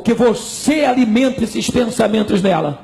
que você alimenta esses pensamentos nela.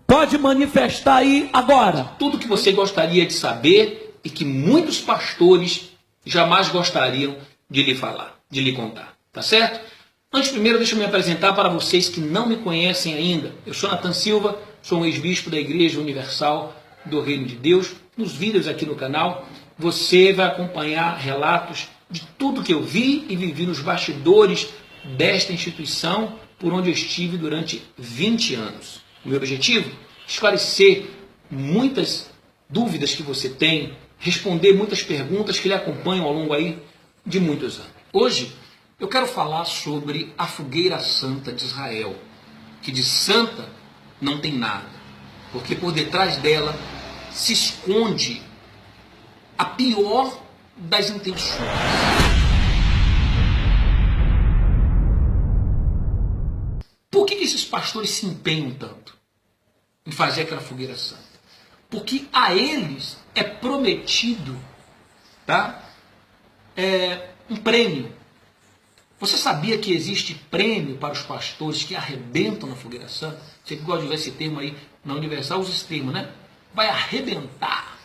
Pode manifestar aí agora. Tudo que você gostaria de saber e que muitos pastores jamais gostariam de lhe falar, de lhe contar. Tá certo? Antes, primeiro, deixa eu me apresentar para vocês que não me conhecem ainda. Eu sou Nathan Silva, sou um ex-bispo da Igreja Universal do Reino de Deus. Nos vídeos aqui no canal, você vai acompanhar relatos de tudo que eu vi e vivi nos bastidores desta instituição por onde eu estive durante 20 anos. O meu objetivo é esclarecer muitas dúvidas que você tem, responder muitas perguntas que lhe acompanham ao longo aí de muitos anos. Hoje eu quero falar sobre a fogueira santa de Israel, que de santa não tem nada, porque por detrás dela se esconde a pior das intenções. Por que esses pastores se empenham tanto em fazer aquela fogueira santa? Porque a eles é prometido, tá? Um prêmio. Você sabia que existe prêmio para os pastores que arrebentam na fogueira santa? Você que gosta de ver esse termo aí na Universal, usa esse termo, né? Vai arrebentar.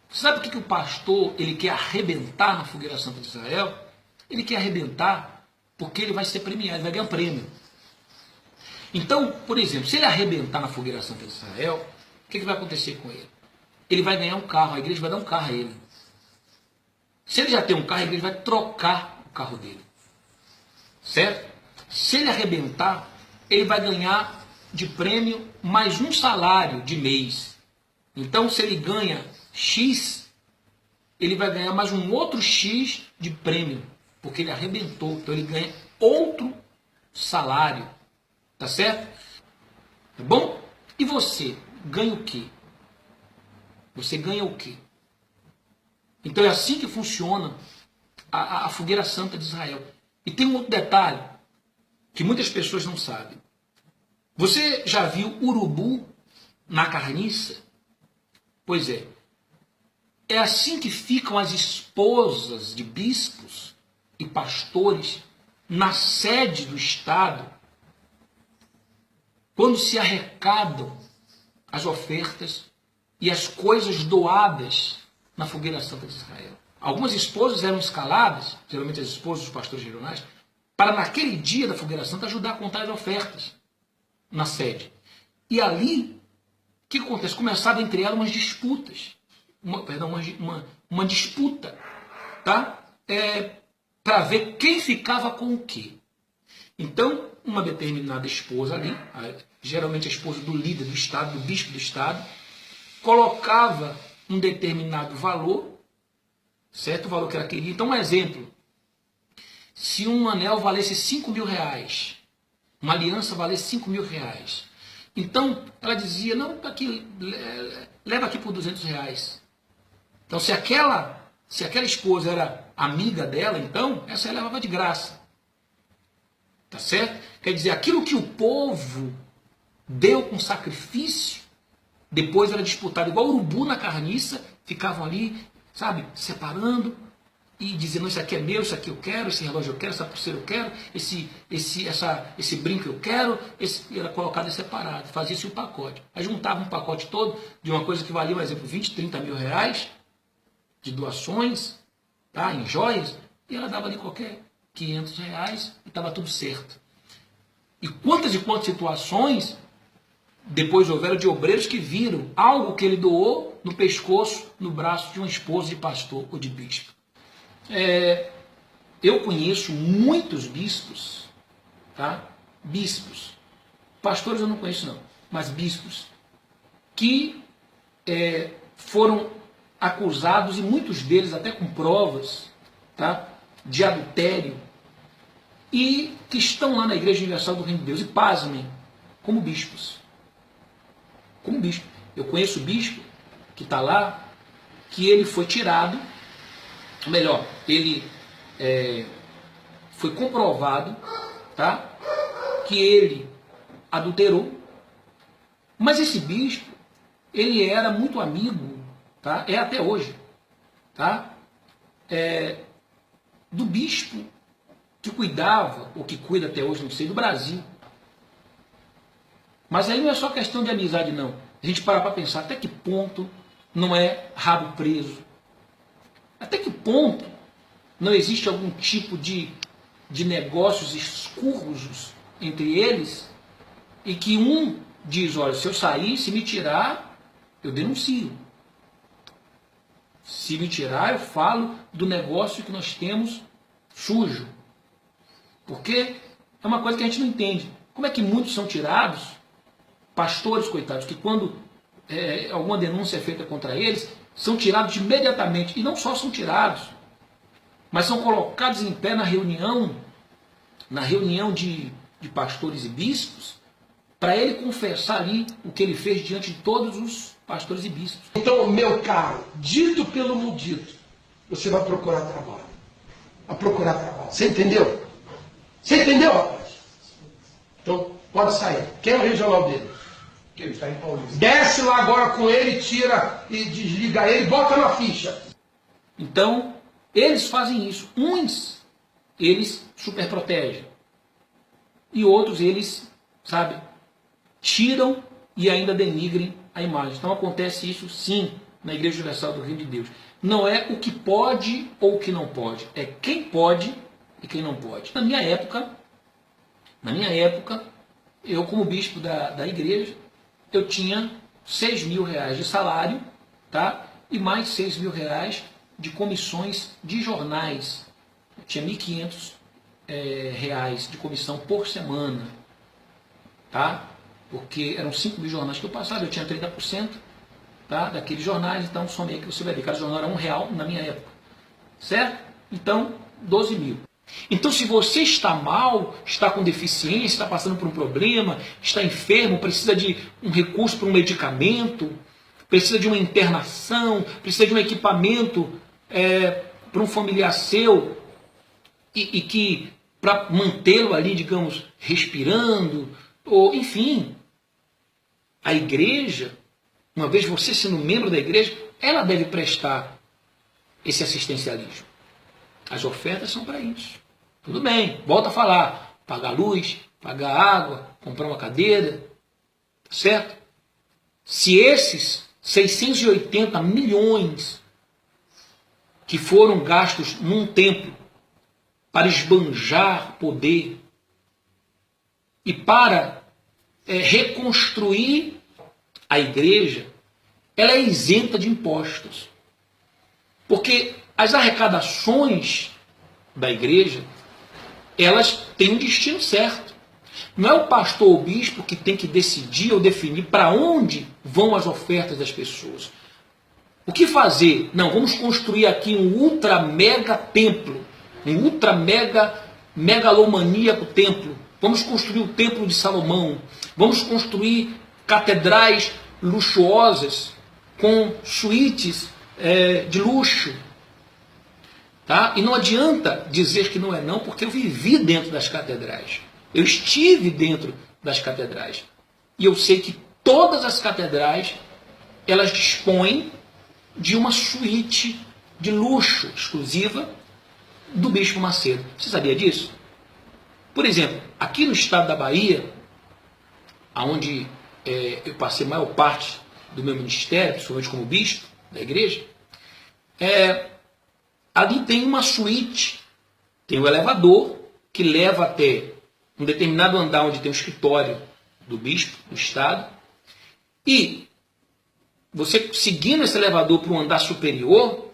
Você sabe por que o pastor ele quer arrebentar na fogueira santa de Israel? Ele quer arrebentar porque ele vai ser premiado, ele vai ganhar um prêmio. Então, por exemplo, se ele arrebentar na fogueira santa de Israel, o que vai acontecer com ele? Ele vai ganhar um carro, a igreja vai dar um carro a ele. Se ele já tem um carro, a igreja vai trocar o carro dele. Certo? Se ele arrebentar, ele vai ganhar de prêmio mais um salário de mês. Então, se ele ganha X, ele vai ganhar mais um outro X de prêmio, porque ele arrebentou. Então, ele ganha outro salário. Tá certo? Tá bom? E você ganha o quê? Você ganha o quê? Então é assim que funciona a fogueira santa de Israel. E tem um outro detalhe que muitas pessoas não sabem. Você já viu urubu na carniça? Pois é. É assim que ficam as esposas de bispos e pastores na sede do Estado, quando se arrecadam as ofertas e as coisas doadas na fogueira santa de Israel. Algumas esposas eram escaladas, geralmente as esposas dos pastores regionais, para naquele dia da fogueira santa ajudar a contar as ofertas na sede. E ali, o que acontece? Começava entre elas umas disputas. Uma disputa, tá? Para ver quem ficava com o quê. Então, uma determinada esposa ali, geralmente a esposa do líder do Estado, do bispo do Estado, colocava um determinado valor, certo? O valor que ela queria. Então, um exemplo, se um anel valesse 5 mil reais, uma aliança valesse 5 mil reais, então ela dizia, não, aqui, leva aqui por 200 reais. Então, se aquela esposa era amiga dela, então, essa ela levava de graça. Tá certo? Quer dizer, aquilo que o povo deu com sacrifício, depois era disputado, igual urubu na carniça, ficavam ali, sabe, separando e dizendo, isso aqui é meu, isso aqui eu quero, esse relógio eu quero, essa pulseira eu quero, esse brinco eu quero, era colocado separado, fazia-se um pacote. Aí juntava um pacote todo de uma coisa que valia, por exemplo, 20, 30 mil reais de doações, tá, em joias, e ela dava ali qualquer 500 reais e estava tudo certo. E quantas situações depois houveram de obreiros que viram algo que ele doou no pescoço, no braço de uma esposa de pastor ou de bispo. Eu conheço muitos bispos, tá? Bispos. Pastores eu não conheço não, mas bispos que foram acusados, e muitos deles até com provas, tá, de adultério, e que estão lá na Igreja Universal do Reino de Deus, e pasmem, como bispos. Como bispo. Eu conheço bispo que está lá, que ele foi tirado, melhor, ele foi comprovado, tá, que ele adulterou, mas esse bispo, ele era muito amigo, tá, é até hoje, tá, do bispo que cuidava, ou que cuida até hoje, não sei, do Brasil. Mas aí não é só questão de amizade, não. A gente para pensar até que ponto não é rabo preso. Até que ponto não existe algum tipo de negócios escusos entre eles e que um diz, olha, se eu sair, se me tirar, eu denuncio. Se me tirar, eu falo do negócio que nós temos sujo. Porque é uma coisa que a gente não entende. Como é que muitos são tirados, pastores, coitados, que quando alguma denúncia é feita contra eles, são tirados imediatamente. E não só são tirados, mas são colocados em pé na reunião de pastores e bispos, para ele confessar ali o que ele fez diante de todos os pastores e bispos. Então, meu caro, dito pelo mudito, você vai procurar trabalho. Vai procurar trabalho. Você entendeu? Você entendeu, rapaz? Então, pode sair. Quem é o regional dele? Que ele está em Paulista. Desce lá agora com ele, tira e desliga ele, bota na ficha. Então, eles fazem isso. Uns, eles superprotegem. E outros, eles, sabe, tiram e ainda denigrem a imagem. Então acontece isso sim na Igreja Universal do Reino de Deus. Não é o que pode ou o que não pode. É quem pode e quem não pode. Na minha época, eu como bispo da igreja, eu tinha 6 mil reais de salário, tá? E mais 6 mil reais de comissões de jornais. Eu tinha 1.500 reais de comissão por semana, tá? Porque eram 5 mil jornais que eu passava, eu tinha 30%, tá, daqueles jornais, então somei que você vai ver, cada jornal era R$1 na minha época, certo? Então, 12 mil. Então, se você está mal, está com deficiência, está passando por um problema, está enfermo, precisa de um recurso para um medicamento, precisa de uma internação, precisa de um equipamento para um familiar seu, e que para mantê-lo ali, digamos, respirando, ou enfim, a igreja, uma vez você sendo membro da igreja, ela deve prestar esse assistencialismo. As ofertas são para isso. Tudo bem, volta a falar, pagar luz, pagar água, comprar uma cadeira, certo? Se esses 680 milhões que foram gastos num templo para esbanjar poder e para reconstruir a igreja, ela é isenta de impostos. Porque as arrecadações da igreja, elas têm um destino certo. Não é o pastor ou o bispo que tem que decidir ou definir para onde vão as ofertas das pessoas. O que fazer? Não, vamos construir aqui um ultra mega templo, um ultra mega megalomaníaco templo. Vamos construir o Templo de Salomão. Vamos construir catedrais luxuosas com suítes de luxo. Tá? E não adianta dizer que não é não, porque eu vivi dentro das catedrais. Eu estive dentro das catedrais. E eu sei que todas as catedrais, elas dispõem de uma suíte de luxo exclusiva do Bispo Macedo. Você sabia disso? Por exemplo, aqui no estado da Bahia, onde eu passei a maior parte do meu ministério, principalmente como bispo da igreja, ali tem uma suíte, tem um elevador que leva até um determinado andar onde tem o escritório do bispo do estado, e você seguindo esse elevador para um andar superior,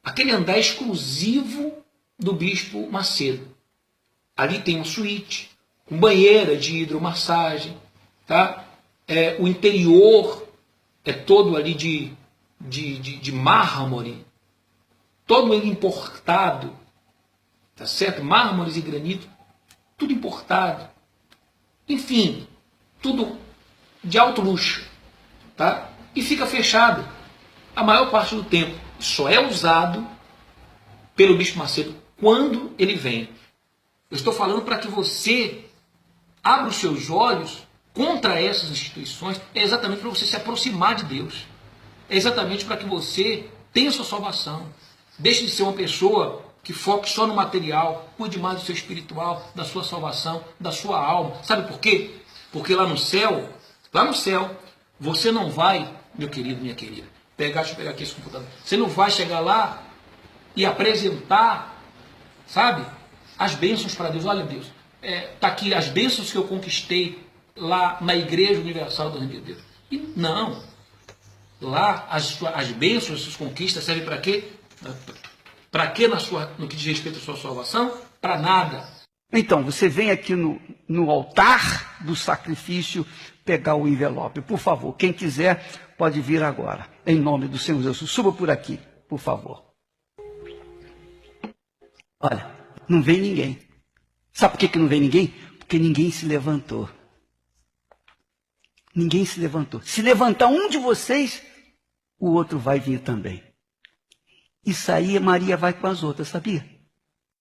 aquele andar é exclusivo do Bispo Macedo. Ali tem uma suíte, com banheira de hidromassagem, tá? O interior é todo ali de mármore, todo ele importado, tá certo? Mármores e granito, tudo importado. Enfim, tudo de alto luxo, tá? E fica fechado a maior parte do tempo. Só é usado pelo Bispo Macedo quando ele vem. Eu estou falando para que você abra os seus olhos contra essas instituições, é exatamente para você se aproximar de Deus. É exatamente para que você tenha sua salvação. Deixe de ser uma pessoa que foque só no material, cuide mais do seu espiritual, da sua salvação, da sua alma. Sabe por quê? Porque lá no céu, você não vai, meu querido, minha querida, deixa eu pegar aqui esse computador, você não vai chegar lá e apresentar, sabe, as bênçãos para Deus. Olha, Deus, está aqui as bênçãos que eu conquistei lá na Igreja Universal do Reino de Deus. E não. Lá as bênçãos, as suas conquistas servem para quê? Para quê no que diz respeito à sua salvação? Para nada. Então, você vem aqui no altar do sacrifício pegar o envelope. Por favor, quem quiser pode vir agora. Em nome do Senhor Jesus. Suba por aqui, por favor. Olha, não vem ninguém. Sabe por que não vem ninguém? Porque ninguém se levantou. Ninguém se levantou. Se levantar um de vocês, o outro vai vir também. Isso aí, Maria vai com as outras, sabia?